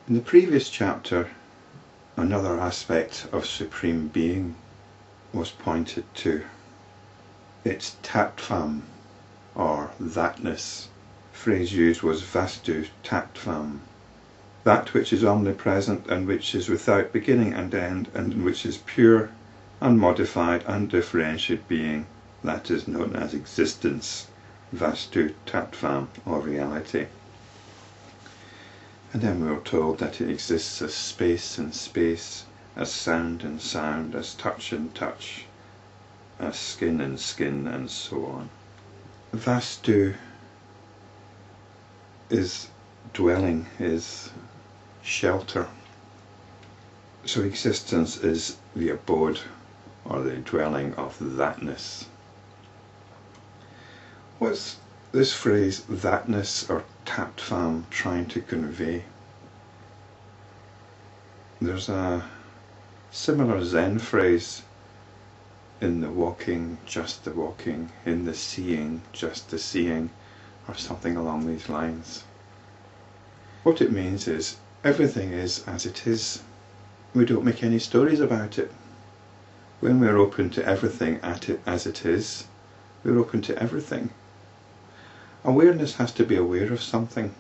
In the previous chapter, another aspect of Supreme Being was pointed to. It's Tattvam, or Thatness. The phrase used was Vastu-tattvam. That which is omnipresent and which is without beginning and end, and which is pure, unmodified, undifferentiated being, that is known as existence, Vastu-tattvam, or reality. And then we were told that it exists as space and space, as sound and sound, as touch and touch, as skin and skin, and so on. Vastu is dwelling, is shelter. So existence is the abode or the dwelling of thatness. What's this phrase thatness or tattvam trying to convey? There's a similar Zen phrase in the walking, just the walking, in the seeing, just the seeing, or something along these lines. What it means is everything is as it is. We don't make any stories about it. When we're open to everything as it is, we're open to everything. Awareness has to be aware of something.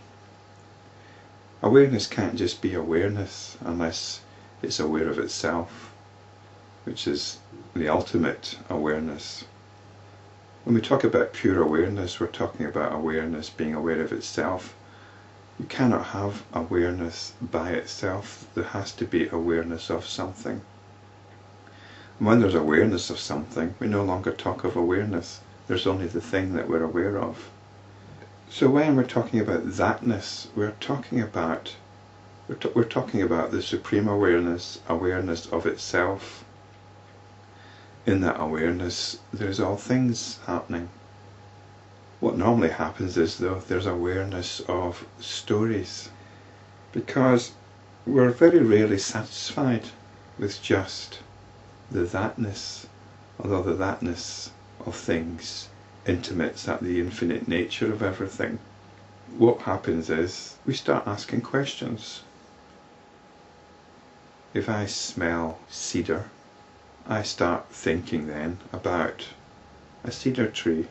Awareness can't just be awareness unless it's aware of itself, which is the ultimate awareness. When we talk about pure awareness, we're talking about awareness being aware of itself. You cannot have awareness by itself. There has to be awareness of something. And when there's awareness of something, we no longer talk of awareness. There's only the thing that we're aware of. So when we're talking about thatness, we're talking about the supreme awareness, awareness of itself. In that awareness, there's all things happening. What normally happens is, though, there's awareness of stories, because we're very rarely satisfied with just the thatness, although the thatness of things intimates at the infinite nature of everything. What happens is we start asking questions. If I smell cedar, I start thinking then about a cedar tree.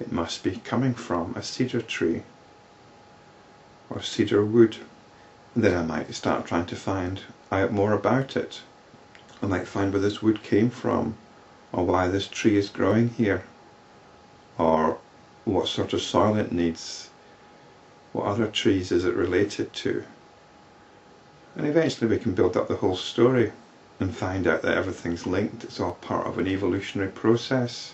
It must be coming from a cedar tree or cedar wood. And then I might start trying to find out more about it. I might find where this wood came from, or why this tree is growing here, or what sort of soil it needs, what other trees is it related to. And eventually we can build up the whole story and find out that everything's linked. It's all part of an evolutionary process.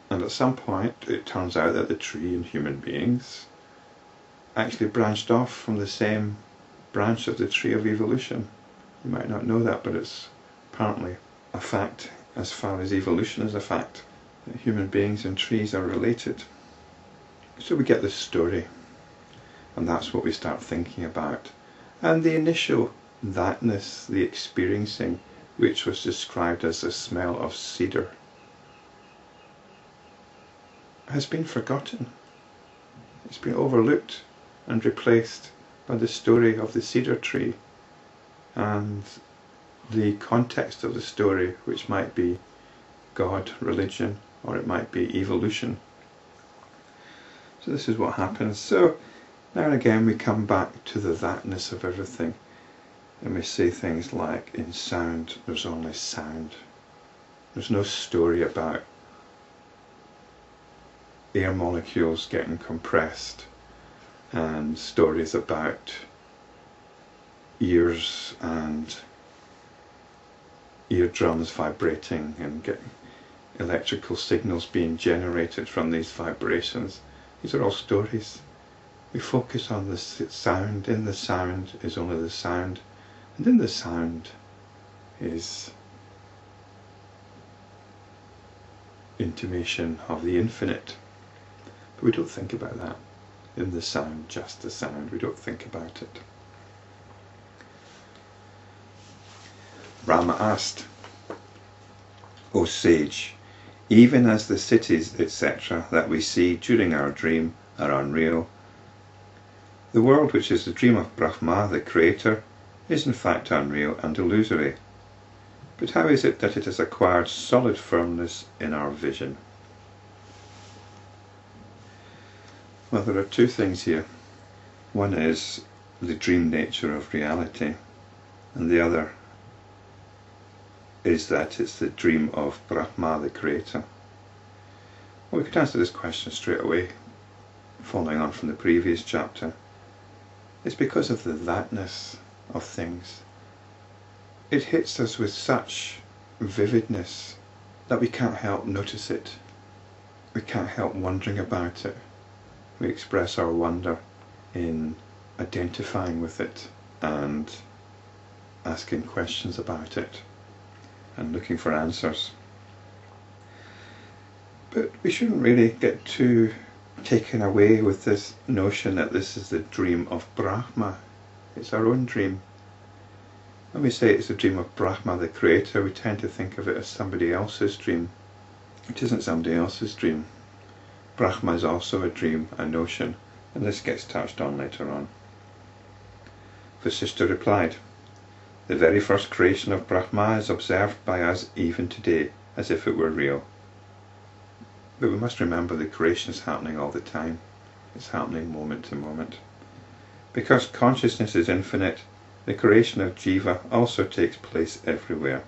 And at some point it turns out that the tree and human beings actually branched off from the same branch of the tree of evolution. You might not know that, but it's apparently a fact as far as evolution is a fact, that human beings and trees are related. So we get this story, and that's what we start thinking about. And the initial thatness, the experiencing, which was described as the smell of cedar, has been forgotten. It's been overlooked and replaced by the story of the cedar tree and the context of the story, which might be God, religion, or it might be evolution. So this is what happens. So now and again we come back to the thatness of everything, and we say things like, in sound there's only sound. There's no story about air molecules getting compressed, and stories about ears and eardrums vibrating and getting electrical signals being generated from these vibrations. These are all stories. We focus on the sound. In the sound is only the sound, and in the sound is intimation of the infinite. But we don't think about that. In the sound, just the sound, we don't think about it. Rama asked, O sage, even as the cities, etc., that we see during our dream are unreal, The world, which is the dream of Brahma, the Creator, is in fact unreal and illusory. But how is it that it has acquired solid firmness in our vision? Well, there are two things here. One is the dream nature of reality, and the other is that it's the dream of Brahma, the Creator. Well, we could answer this question straight away, following on from the previous chapter. It's because of the thatness of things. It hits us with such vividness that we can't help notice it. We can't help wondering about it. We express our wonder in identifying with it and asking questions about it and looking for answers. But we shouldn't really get too taken away with this notion that this is the dream of Brahma. It's our own dream. When we say it's the dream of Brahma, the Creator, we tend to think of it as somebody else's dream. It isn't somebody else's dream. Brahma is also a dream, a notion, and this gets touched on later on. Vasistha replied, "The very first creation of Brahma is observed by us even today, as if it were real." But we must remember the creation is happening all the time. It's happening moment to moment. Because consciousness is infinite, the creation of Jiva also takes place everywhere.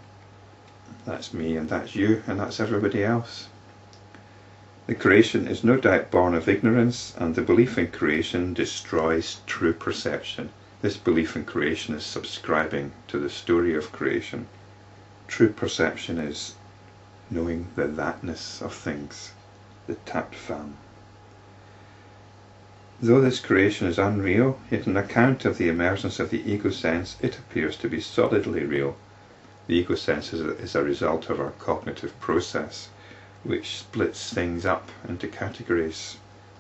That's me, and that's you, and that's everybody else. The creation is no doubt born of ignorance, and the belief in creation destroys true perception. This belief in creation is subscribing to the story of creation. True perception is knowing the thatness of things, the Vastu-tattvam. Though this creation is unreal, yet on account of the emergence of the ego sense, it appears to be solidly real. The ego sense is a result of our cognitive process, which splits things up into categories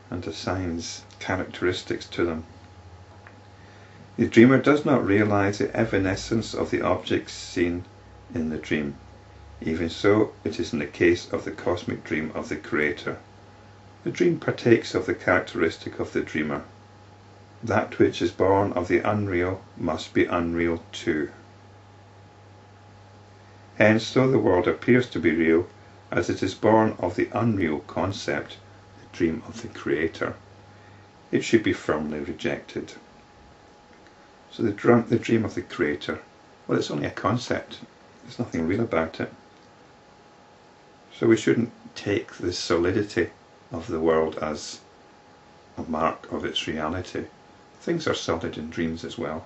and assigns characteristics to them. The dreamer does not realize the evanescence of the objects seen in the dream. Even so, it is in the case of the cosmic dream of the Creator. The dream partakes of the characteristic of the dreamer. That which is born of the unreal must be unreal too. Hence, though the world appears to be real, as it is born of the unreal concept, the dream of the Creator, it should be firmly rejected. So the dream of the Creator, well, it's only a concept. There's nothing real about it. So we shouldn't take the solidity of the world as a mark of its reality. Things are solid in dreams as well.